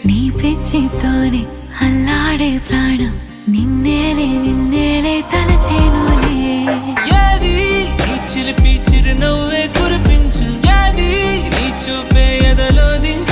నీ పిచ్చితోనే అల్లాడే ప్రాణం నిన్నేలే తలచేనులే యాది నీ చిలిపి చిరునవ్వే కురిపించు యాది నీ చూపే ఎదలో దించు